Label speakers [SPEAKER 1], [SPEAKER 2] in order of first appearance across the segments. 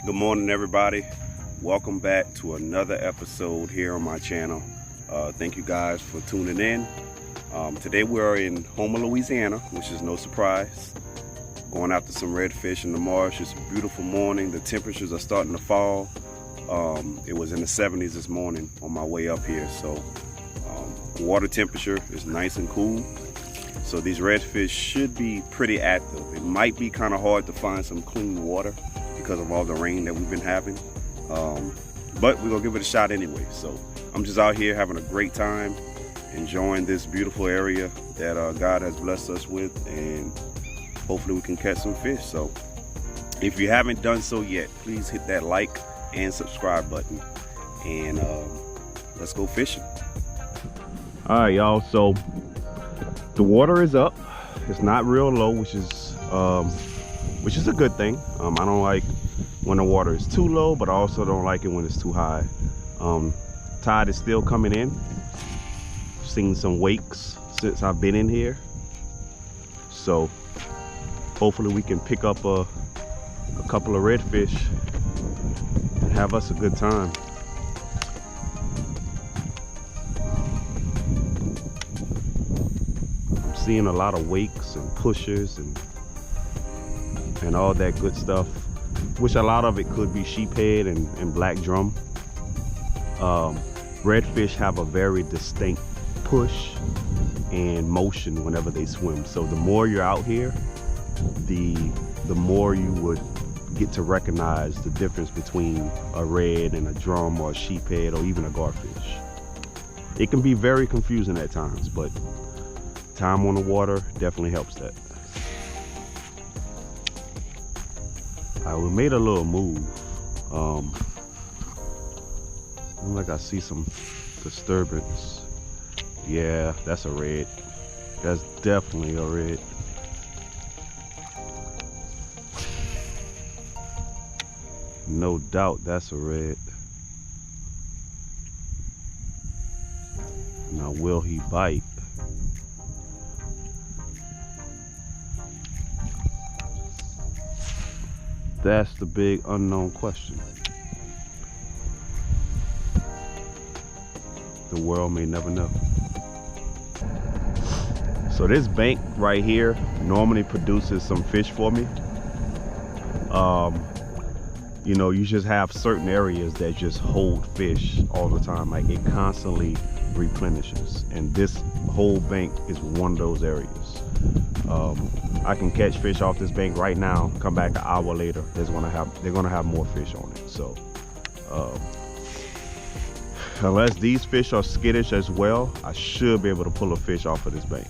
[SPEAKER 1] Good morning, everybody. Welcome back to another episode here on my channel. Thank you guys for tuning in. Today we're in Houma, Louisiana, which is no surprise. Going after some redfish in the marsh. It's a beautiful morning. The temperatures are starting to fall. It was in the 70s this morning on my way up here. So water temperature is nice and cool. So these redfish should be pretty active. It might be kind of hard to find some clean water because of all the rain that we've been having. But we're gonna give it a shot anyway. So I'm just out here having a great time, enjoying this beautiful area that God has blessed us with, and hopefully we can catch some fish. So if you haven't done so yet, please hit that like and subscribe button, and let's go fishing. All right, y'all, so the water is up. It's not real low, which is a good thing. I don't like when the water is too low, but I also don't like it when it's too high. Tide is still coming in. Seen some wakes since I've been in here, so hopefully we can pick up a couple of redfish and have us a good time. I'm seeing a lot of wakes and pushers and all that good stuff, which a lot of it could be sheephead and black drum. Redfish have a very distinct push and motion whenever they swim. So the more you're out here, the more you would get to recognize the difference between a red and a drum or a sheephead or even a garfish. It can be very confusing at times, but time on the water definitely helps that. We made a little move. Like I see some disturbance. Yeah, that's a red. That's definitely a red. No doubt that's a red. Now, will he bite? That's the big unknown question. The world may never know. So this bank right here normally produces some fish for me. You know, you just have certain areas that just hold fish all the time. Like, it constantly replenishes, and this whole bank is one of those areas. I can catch fish off this bank right now, come back an hour later, they're gonna have more fish on it. So unless these fish are skittish as well, I should be able to pull a fish off of this bank.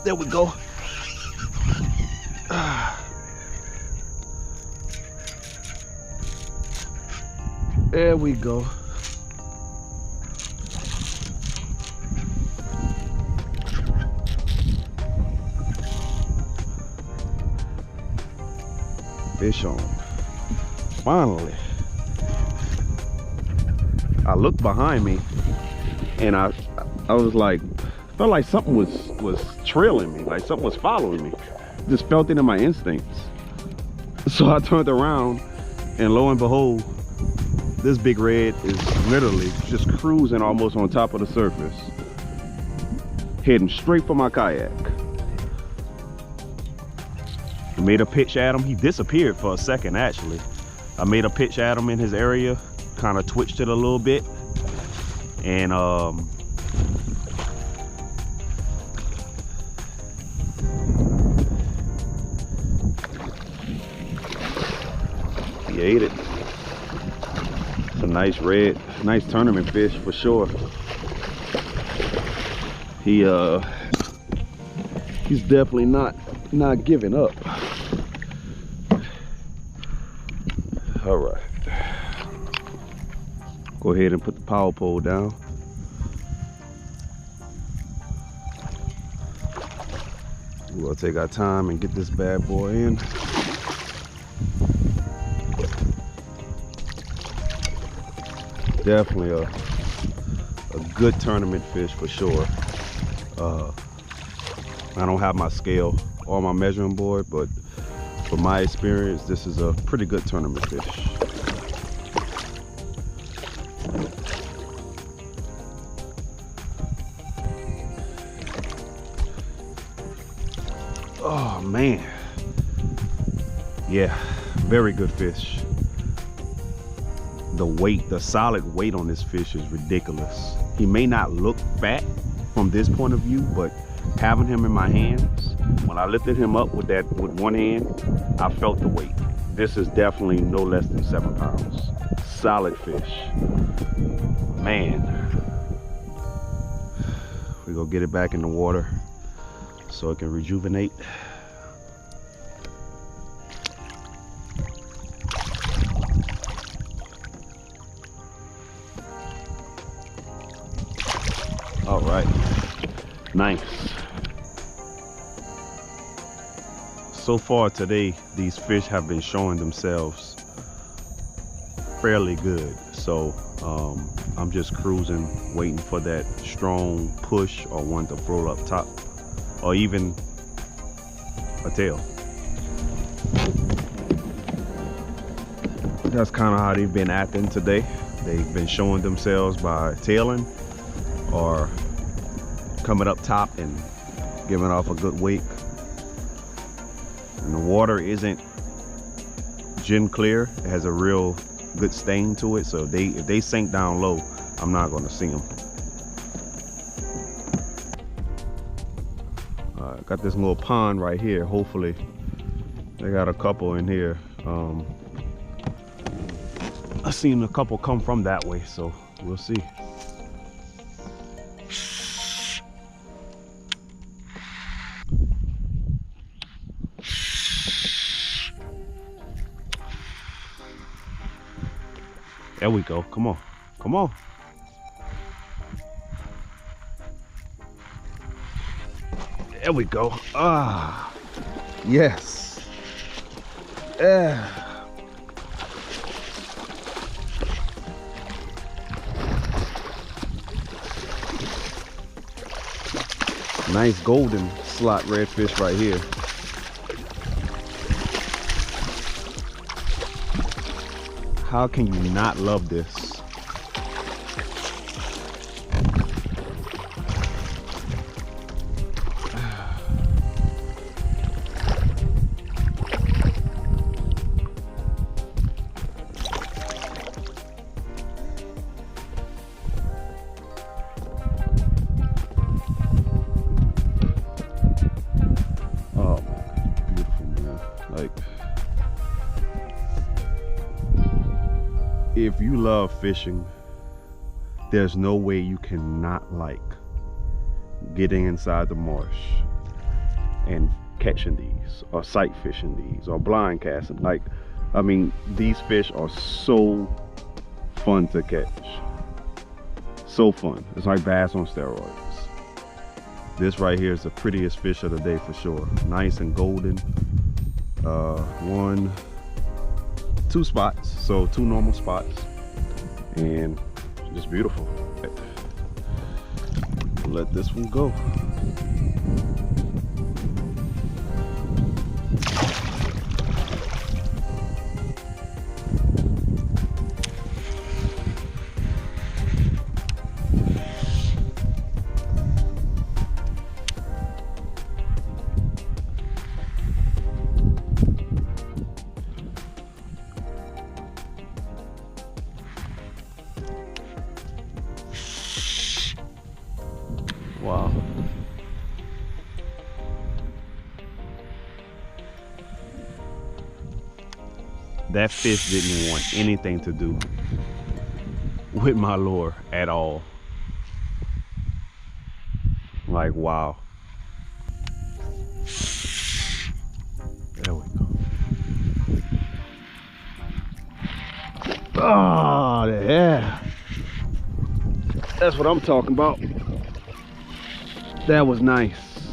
[SPEAKER 1] There we go. There we go. Fish on. Finally. I looked behind me and I was like, felt like something was trailing me, like something was following me. Just felt it in my instincts. So I turned around, and lo and behold, this big red is literally just cruising almost on top of the surface, heading straight for my kayak. I made a pitch at him. He disappeared for a second, actually. I made a pitch at him in his area, kind of twitched it a little bit, and he ate it. It's a nice red, nice tournament fish for sure. He's definitely not giving up. All right, go ahead and put the power pole down. We'll take our time and get this bad boy in. Definitely a good tournament fish for sure. I don't have my scale or my measuring board, but from my experience, this is a pretty good tournament fish. Oh man, yeah, very good fish. The weight, the solid weight on this fish is ridiculous. He may not look fat from this point of view, but having him in my hands, when I lifted him up with one hand, I felt the weight. This is definitely no less than 7 pounds. Solid fish, man. We're gonna get it back in the water so it can rejuvenate. All right, nice. So far today, these fish have been showing themselves fairly good. So I'm just cruising, waiting for that strong push or one to roll up top, or even a tail. That's kind of how they've been acting today. They've been showing themselves by tailing or coming up top and giving off a good wake. And the water isn't gin clear. It has a real good stain to it. So if they sink down low, I'm not going to see them. Got this little pond right here. Hopefully they got a couple in here. I've seen a couple come from that way, so we'll see. There we go. Come on. Come on. There we go. Ah, yes. Nice golden slot redfish right here. How can you not love this? Oh, beautiful, man. Like, if you love fishing, there's no way you cannot like getting inside the marsh and catching these, or sight fishing these, or blind casting. Like, I mean, these fish are so fun to catch. So fun. It's like bass on steroids. This right here is the prettiest fish of the day for sure. Nice and golden. 2 spots, so 2 normal spots, and just beautiful. Let this one go. Wow. That fish didn't want anything to do with my lure at all. Like, wow. There we go. Oh, yeah. That's what I'm talking about. That was nice.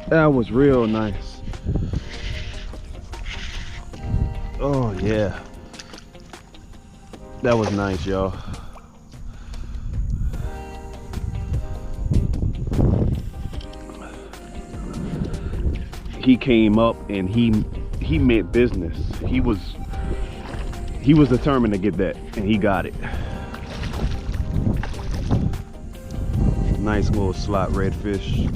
[SPEAKER 1] That was real nice. Oh yeah. That was nice, y'all. He came up and he meant business. He was determined to get that, and he got it. Nice little slot redfish.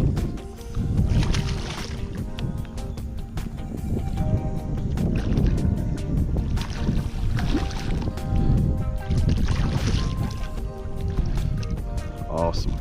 [SPEAKER 1] Awesome.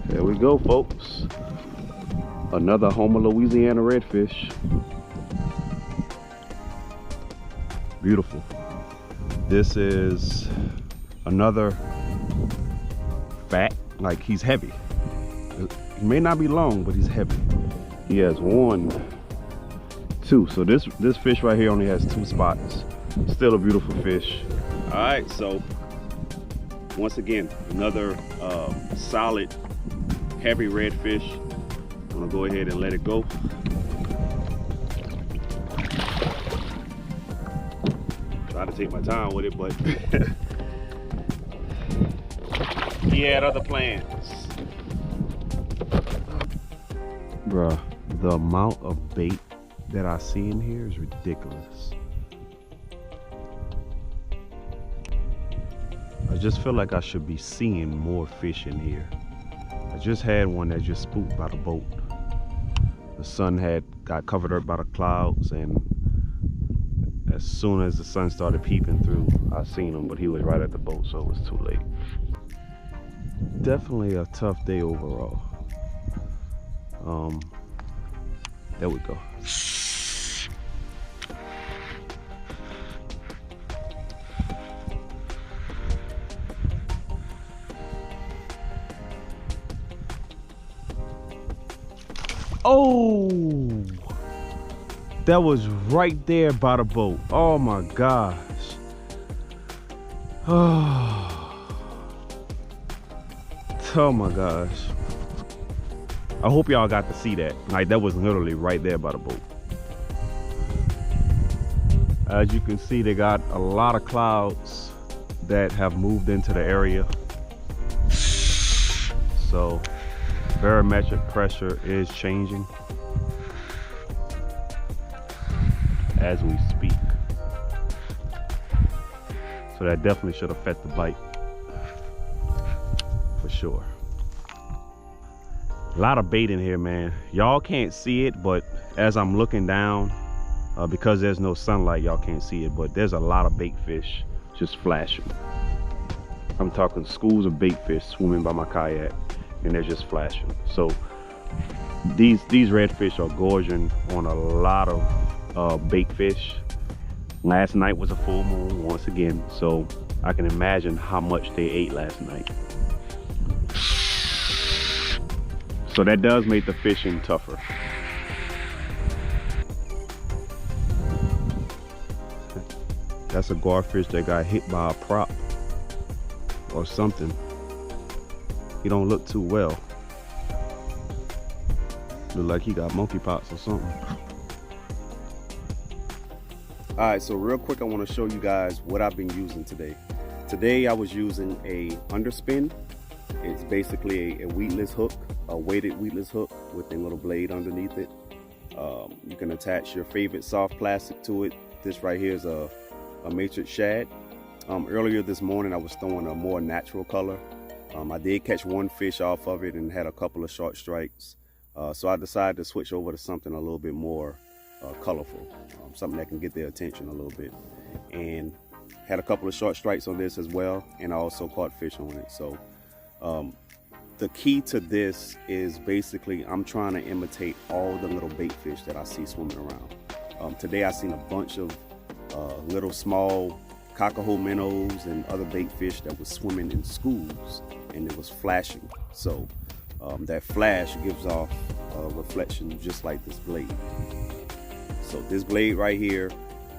[SPEAKER 1] There we go, folks. Another Houma, Louisiana redfish. Beautiful. This is another fat, like he's heavy. He may not be long, but he's heavy. He has 1, 2. So this fish right here only has 2 spots. Still a beautiful fish. All right, so once again, another solid, heavy redfish. I'm gonna go ahead and let it go. Try to take my time with it, but he had other plans. Bruh, the amount of bait that I see in here is ridiculous. I just feel like I should be seeing more fish in here. I just had one that just spooked by the boat. The sun got covered up by the clouds, and as soon as the sun started peeping through, I seen him, but he was right at the boat, so it was too late. Definitely a tough day overall. There we go. Oh, that was right there by the boat. Oh my gosh. Oh my gosh. I hope y'all got to see that. Like, that was literally right there by the boat. As you can see, they got a lot of clouds that have moved into the area. So barometric pressure is changing as we speak. So that definitely should affect the bite for sure. A lot of bait in here, man. Y'all can't see it, but as I'm looking down, because there's no sunlight, y'all can't see it, but there's a lot of bait fish just flashing. I'm talking schools of bait fish swimming by my kayak, and they're just flashing. So these redfish are gorging on a lot of bait fish. Last night was a full moon once again, so I can imagine how much they ate last night. So that does make the fishing tougher. That's a garfish that got hit by a prop or something. He don't look too well. Look like he got monkeypox or something. All right, so real quick, I want to show you guys what I've been using today. Today I was using a underspin. It's basically a weedless hook, a weighted weedless hook with a little blade underneath it. You can attach your favorite soft plastic to it. This right here is a matrix shad. Earlier this morning I was throwing a more natural color. I did catch one fish off of it and had a couple of short strikes. So I decided to switch over to something a little bit more colorful, something that can get their attention a little bit. And had a couple of short strikes on this as well, and I also caught fish on it. So the key to this is basically I'm trying to imitate all the little bait fish that I see swimming around. Today I seen a bunch of little small cockerel minnows and other bait fish that was swimming in schools, and it was flashing. So that flash gives off a reflection just like this blade. So this blade right here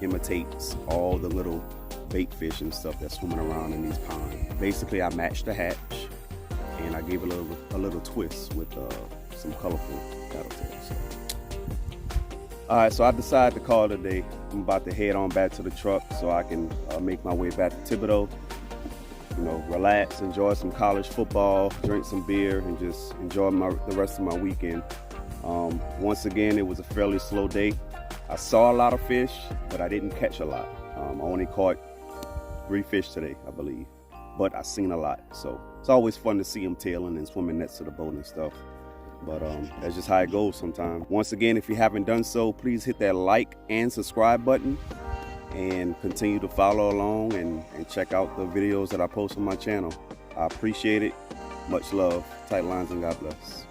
[SPEAKER 1] imitates all the little bait fish and stuff that's swimming around in these ponds. Basically, I matched the hatch and I gave it a little twist with some colorful tattletales. So. All right, so I decided to call it a day. I'm about to head on back to the truck so I can make my way back to Thibodeau. You know, relax, enjoy some college football, drink some beer, and just enjoy the rest of my weekend. Once again, it was a fairly slow day. I saw a lot of fish, but I didn't catch a lot. I only caught 3 fish today, I believe, but I seen a lot. So it's always fun to see them tailing and swimming next to the boat and stuff. But that's just how it goes sometimes. Once again, if you haven't done so, please hit that like and subscribe button and continue to follow along and check out the videos that I post on my channel. I appreciate it. Much love. Tight lines and God bless.